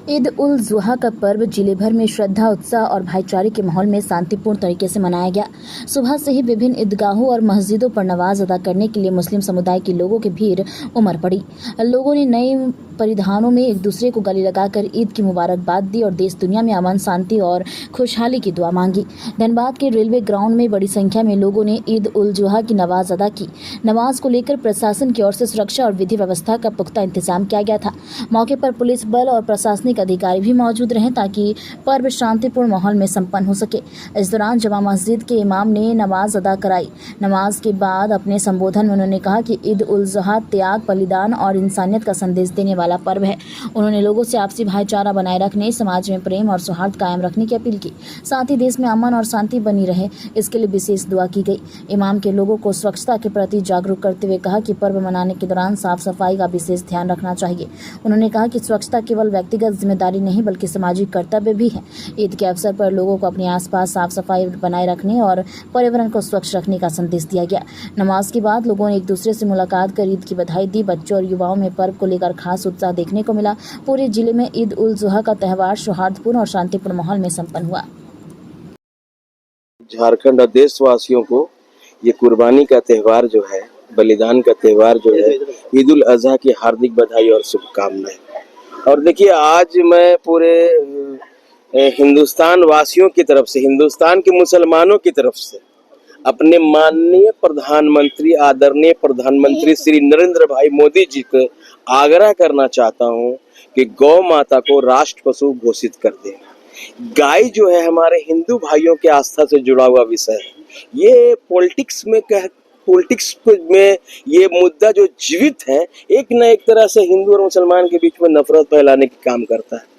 ईद उल जुहा का पर्व जिले भर में श्रद्धा, उत्साह और भाईचारे के माहौल में शांतिपूर्ण तरीके से मनाया गया। सुबह से ही विभिन्न ईदगाहों और मस्जिदों पर नमाज अदा करने के लिए मुस्लिम समुदाय के लोगों की भीड़ उमड़ पड़ी। लोगों ने नए परिधानों में एक दूसरे को गले लगाकर ईद की मुबारकबाद दी और देश दुनिया में अमन, शांति और खुशहाली की दुआ मांगी। धनबाद के रेलवे ग्राउंड में बड़ी संख्या में लोगों ने ईद उल जुहा की नमाज अदा की। नमाज को लेकर प्रशासन की ओर से सुरक्षा और विधि व्यवस्था का पुख्ता इंतजाम किया गया था। मौके पर पुलिस बल और प्रशासनिक अधिकारी भी मौजूद रहे ताकि पर्व शांतिपूर्ण माहौल में संपन्न हो सके। इस दौरान जमा मस्जिद के इमाम ने नमाज अदा कराई। नमाज के बाद अपने संबोधन में उन्होंने कहा कि ईद उल जुहा त्याग, बलिदान और इंसानियत का संदेश देने वाला पर्व है। उन्होंने लोगों से आपसी भाईचारा बनाए रखने, समाज में प्रेम और सौहार्द कायम रखने की अपील की। साथ ही देश में अमन और शांति बनी रहे, इसके लिए विशेष दुआ की गई। इमाम के लोगों को स्वच्छता के प्रति जागरूक करते हुए कहा कि पर्व मनाने के दौरान साफ सफाई का विशेष ध्यान रखना चाहिए। उन्होंने कहा कि स्वच्छता केवल व्यक्तिगत जिम्मेदारी नहीं बल्कि सामाजिक कर्तव्य भी है। ईद के अवसर पर लोगों को अपने आसपास साफ सफाई बनाए रखने और पर्यावरण को स्वच्छ रखने का संदेश दिया गया। नमाज के बाद लोगों ने एक दूसरे से मुलाकात कर ईद की बधाई दी। बच्चों और युवाओं में पर्व को लेकर खास उत्साह देखने को मिला। पूरे जिले में ईद उल जुहा का त्यौहार सौहार्दपूर्ण और शांतिपूर्ण माहौल में संपन्न हुआ। झारखंड और देशवासियों को ये कुर्बानी का त्यौहार जो है, बलिदान का त्यौहार जो है, ईद उल अजहा की हार्दिक बधाई और शुभकामनाएं। और देखिए, आज मैं पूरे हिंदुस्तान वासियों की तरफ से, हिंदुस्तान के मुसलमानों की तरफ से अपने माननीय प्रधानमंत्री, आदरणीय प्रधानमंत्री श्री नरेंद्र भाई मोदी जी को आग्रह करना चाहता हूं कि गौ माता को राष्ट्र पशु घोषित कर दें। गाय जो है हमारे हिंदू भाइयों के आस्था से जुड़ा हुआ विषय है। ये पॉलिटिक्स में ये मुद्दा जो जीवित है, एक न एक तरह से हिंदू और मुसलमान के बीच में नफरत फैलाने की काम करता है।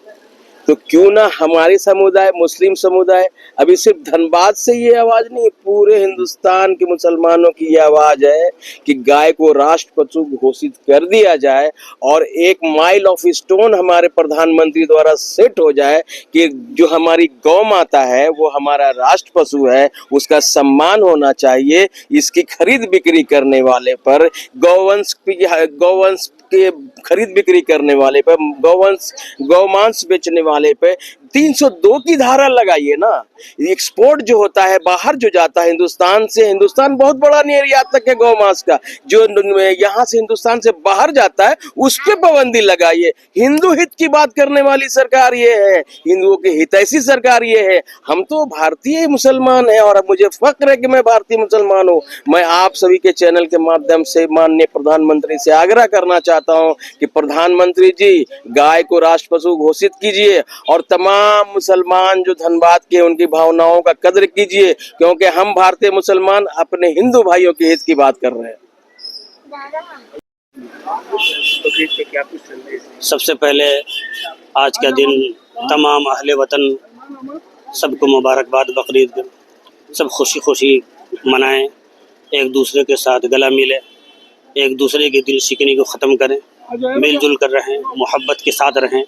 तो क्यों ना हमारे समुदाय, मुस्लिम समुदाय, अभी सिर्फ धनबाद से ये आवाज नहीं, पूरे हिंदुस्तान के मुसलमानों की ये आवाज है कि गाय को राष्ट्र पशु घोषित कर दिया जाए और एक माइल ऑफ स्टोन हमारे प्रधानमंत्री द्वारा सेट हो जाए कि जो हमारी गौ माता है वो हमारा राष्ट्र पशु है, उसका सम्मान होना चाहिए। इसकी खरीद बिक्री करने वाले पर, गौवंश के खरीद बिक्री करने वाले पर, गौमांस बेचने वाले पे 302 की धारा लगाइए ना। एक्सपोर्ट जो होता है, बाहर जो जाता है हिंदुस्तान से, हिंदुस्तान बहुत बड़ा निर्यातक है गौमांस का, जो यहाँ से हिंदुस्तान से बाहर जाता है उस पे पाबंदी लगाइए। हिंदू हित की बात करने वाली सरकार ये है, हिंदुओं की हितैषी सरकार ये है। हम तो भारतीय मुसलमान हैं और मुझे फक्र है कि मैं भारतीय मुसलमान हूँ। मैं आप सभी के चैनल के माध्यम से माननीय प्रधानमंत्री से आग्रह करना चाहता हूँ कि प्रधानमंत्री जी, गाय को राष्ट्र पशु घोषित कीजिए और तमाम मुसलमान जो धनबाद के, उनकी भावनाओं का कद्र कीजिए, क्योंकि हम भारतीय मुसलमान अपने हिंदू भाइयों के हित की बात कर रहे हैं। सबसे पहले आज का दिन तमाम अहले वतन सबको मुबारकबाद, बकरीद सब खुशी खुशी मनाएं, एक दूसरे के साथ गला मिले, एक दूसरे के दिल शिकनी को ख़त्म करें, मिलजुल कर रहें, मोहब्बत के साथ रहें।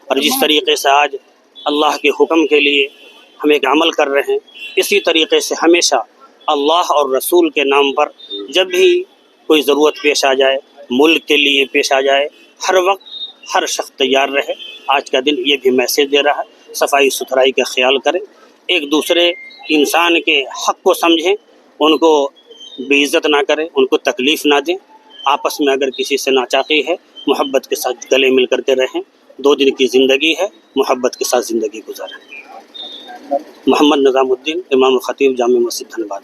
और जिस तरीक़े से आज अल्लाह के हुक्म के लिए हम एक अमल कर रहे हैं, इसी तरीक़े से हमेशा अल्लाह और रसूल के नाम पर जब भी कोई ज़रूरत पेश आ जाए, मुल्क के लिए पेश आ जाए, हर वक्त हर शख्स तैयार रहे। आज का दिन ये भी मैसेज दे रहा है, सफाई सुथराई का ख्याल करें, एक दूसरे इंसान के हक़ को समझें, उनको बेइज्जत ना करें, उनको तकलीफ़ ना दें। आपस में अगर किसी से नाचाकी है, मोहब्बत के साथ गले मिल करके रहें। 2 दिन की ज़िंदगी है, मोहब्बत के साथ ज़िंदगी गुजारें। मोहम्मद निज़ामुद्दीन, इमाम खतीब, जामे मस्जिद धनबाद।